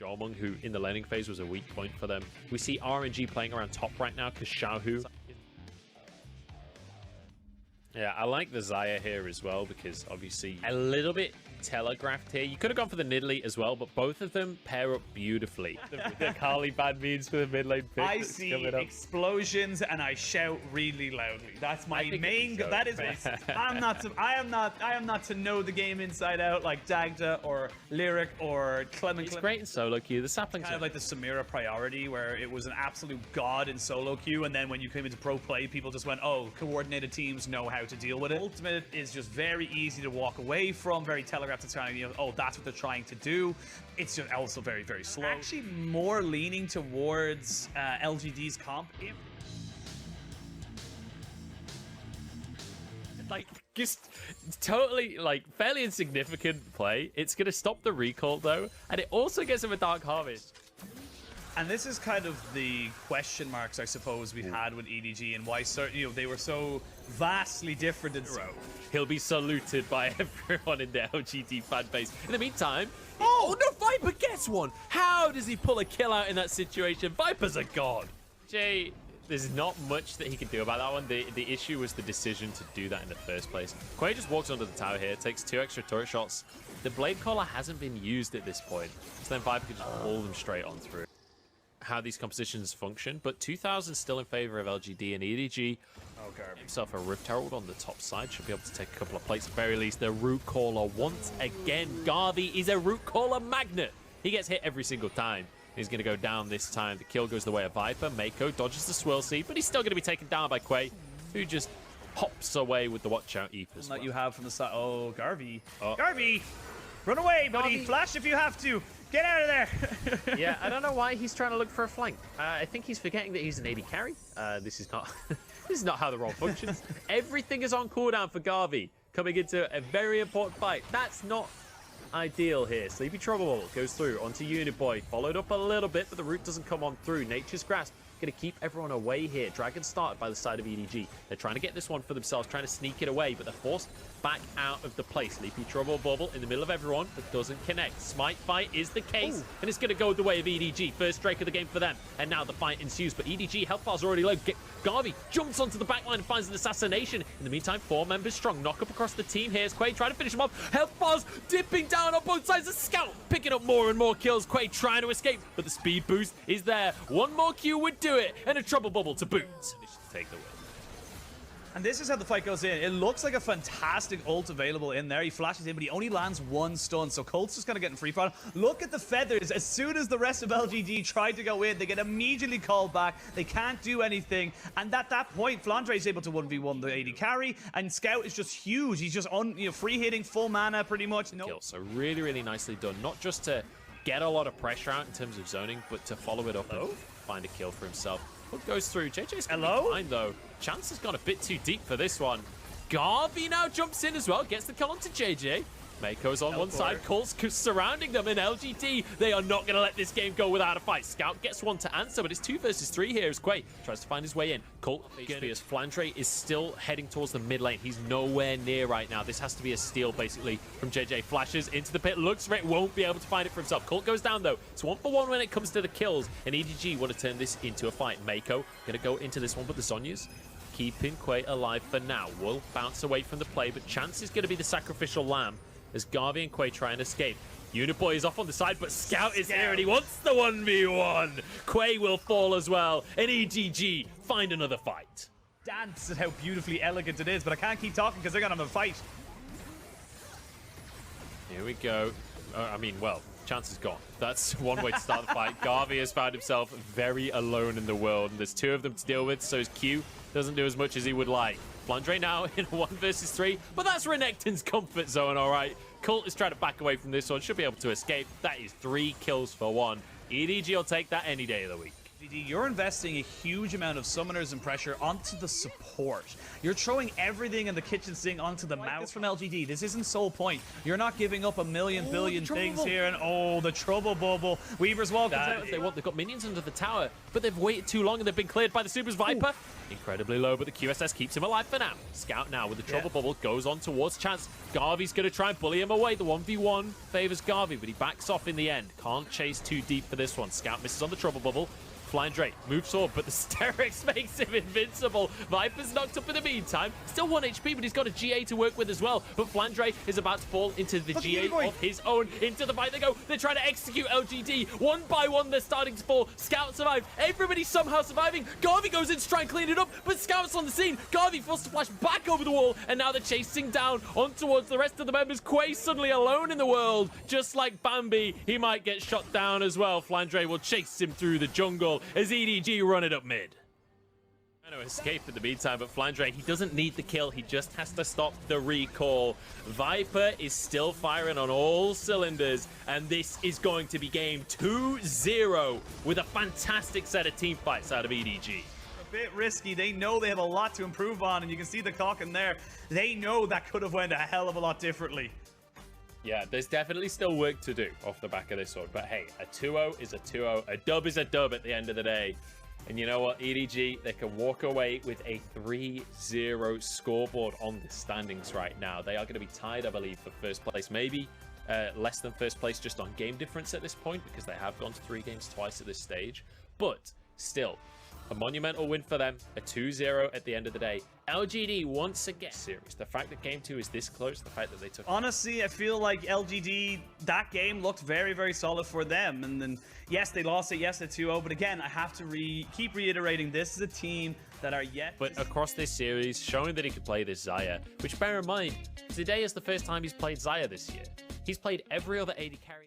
Jomung, who in the laning phase was a weak point for them. We see RNG playing around top right now because Xiaohu. Yeah, I like the Xayah here as well because obviously a little bit telegraphed here. You could have gone for the Nidalee as well, but both of them pair up beautifully. the Carly bad means for the mid lane pick. I see explosions and I shout really loudly. That's my main. That is my. I am not to know the game inside out like Dagda or Lyric or Clement. It's great in solo queue. The saplings kind of like the Samira priority, where it was an absolute god in solo queue, and then when you came into pro play, people just went, "Oh, coordinated teams know how to deal with it." Ultimate is just very easy to walk away from, very telegraphed. It's kind of, you know, oh, that's what they're trying to do. It's just also very, very slow. Actually, more leaning towards LGD's comp. Like, just totally, like, fairly insignificant play. It's going to stop the recall, though, and it also gets him a Dark Harvest. And this is kind of the question marks, I suppose, we had with EDG and why certain, you know, they were so vastly different in row. He'll be saluted by everyone in the LGD fan base. In the meantime, oh no, Viper gets one. How does he pull a kill out in that situation? Viper's a god. Jay, there's not much that he can do about that one. The issue was the decision to do that in the first place. Quay just walks under the tower here, takes 2 extra turret shots. The Blade Collar hasn't been used at this point, so then Viper can just pull them straight on through. How these compositions function, but 2000 still in favor of LGD, and EDG himself a Rift Herald on the top side. Should be able to take a couple of plates at the very least. The Root Caller once again. Garvey is a Root Caller magnet. He gets hit every single time. He's going to go down this time. The kill goes the way of Viper. Mako dodges the Swirl Seed, but he's still going to be taken down by Quay, who just hops away with the Watch Out Eve as well. That you have from the side. Oh, Garvey. Garvey! Run away, buddy! Garvey. Flash if you have to! Get out of there! Yeah, I don't know why he's trying to look for a flank. I think he's forgetting that he's an AD carry. This is not how the role functions. Everything is on cooldown for Garvey coming into a very important fight. That's not ideal here. Sleepy Trouble goes through onto Uniboy, followed up a little bit, but the root doesn't come on through. Nature's Grasp going to keep everyone away here. Dragon started by the side of EDG. They're trying to get this one for themselves, trying to sneak it away, but they're forced back out of the play. Sleepy Trouble Bubble in the middle of everyone, but doesn't connect. Smite Fight is the case, and it's going to go the way of EDG. First Drake of the game for them, and now the fight ensues, but EDG health bar's already low. Garvey jumps onto the backline and finds an assassination. In the meantime, 4 members strong. Knock up across the team. Here's Quay trying to finish him off. Health bars dipping down on both sides. The Scout picking up more and more kills. Quay trying to escape, but the speed boost is there. One more Q would do it, and a Trouble Bubble to boot. Take the win. And this is how the fight goes in. It looks like a fantastic ult available in there. He flashes in, but he only lands 1 stun. So Colt's just going to get in free fire. Look at the feathers. As soon as the rest of LGD tried to go in, they get immediately called back. They can't do anything. And at that point, Flandre is able to 1v1 the AD carry. And Scout is just huge. He's just on, you know, free hitting, full mana pretty much. No. Kill. So really, really nicely done. Not just to get a lot of pressure out in terms of zoning, but to follow it up and find a kill for himself. Hook goes through. JJ's fine, though. Chance has gone a bit too deep for this one. Garvey now jumps in as well. Gets the kill onto JJ. Mako's on one side. Colt's surrounding them in LGD. They are not going to let this game go without a fight. Scout gets one to answer, but it's 2 versus 3 here as Quay tries to find his way in. Colt, as Flandre is still heading towards the mid lane. He's nowhere near right now. This has to be a steal, basically, from JJ. Flashes into the pit. Looks for it. Won't be able to find it for himself. Colt goes down, though. It's 1-for-1 when it comes to the kills, and EDG want to turn this into a fight. Mako going to go into this one, but the Zhonya's keeping Quay alive for now. Will bounce away from the play, but Chance is going to be the sacrificial lamb as Garvey and Quay try and escape. Uniboy is off on the side, but Scout is here and he wants the 1v1. Quay will fall as well, and EDG find another fight. Dance at how beautifully elegant it is, but I can't keep talking because they're going to have a fight. Here we go. Well, Chance is gone. That's one way to start the fight. Garvey has found himself very alone in the world, and there's 2 of them to deal with, so his Q doesn't do as much as he would like. Flandre now in a 1 versus 3, but that's Renekton's comfort zone, all right. Colt is trying to back away from this one, should be able to escape. That is 3 kills for 1. EDG will take that any day of the week. LGD, you're investing a huge amount of summoners and pressure onto the support. You're throwing everything in the kitchen sink onto the mouse from LGD. This isn't sole point. You're not giving up a million billion things here. And oh, the trouble bubble. Weaver's Wall comes out. They've got minions under the tower, but they've waited too long and they've been cleared by the Super's Viper. Incredibly low, but the QSS keeps him alive for now. Scout now with the trouble bubble goes on towards Chance. Garvy's going to try and bully him away. The 1v1 favors Garvey, but he backs off in the end. Can't chase too deep for this one. Scout misses on the trouble bubble. Flying Drake moves forward, but the Sterix makes him invincible. Viper's knocked up in the meantime. Still 1 HP, but he's got a GA to work with as well. But Flandre is about to fall into the GA of his own. Into the fight they go. They're trying to execute LGD. One by one, they're starting to fall. Scout survived. Everybody's somehow surviving. Garvey goes in to try and clean it up, but Scout's on the scene. Garvey forced to flash back over the wall, and now they're chasing down on towards the rest of the members. Quay suddenly alone in the world. Just like Bambi, he might get shot down as well. Flandre will chase him through the jungle as EDG run it up mid. Trying to escape in the meantime, but Flandre, he doesn't need the kill. He just has to stop the recall. Viper is still firing on all cylinders, and this is going to be game 2-0 with a fantastic set of team fights out of EDG. A bit risky. They know they have a lot to improve on, and you can see the cock in there. They know that could have went a hell of a lot differently. Yeah, there's definitely still work to do off the back of this one. But hey, a 2-0 is a 2-0. A dub is a dub at the end of the day. And you know what? EDG, they can walk away with a 3-0 scoreboard on the standings right now. They are going to be tied, I believe, for first place. Maybe less than first place just on game difference at this point, because they have gone to 3 games twice at this stage. But still, a monumental win for them, a 2-0 at the end of the day. LGD once again serious. The fact that game 2 is this close, the fact that they took... Honestly, I feel like LGD, that game looked very, very solid for them. And then, yes, they lost it, yes, at 2-0. But again, I have to keep reiterating, this is a team that are yet... But across this series, showing that he could play this Xayah, which bear in mind, today is the first time he's played Xayah this year. He's played every other AD carry.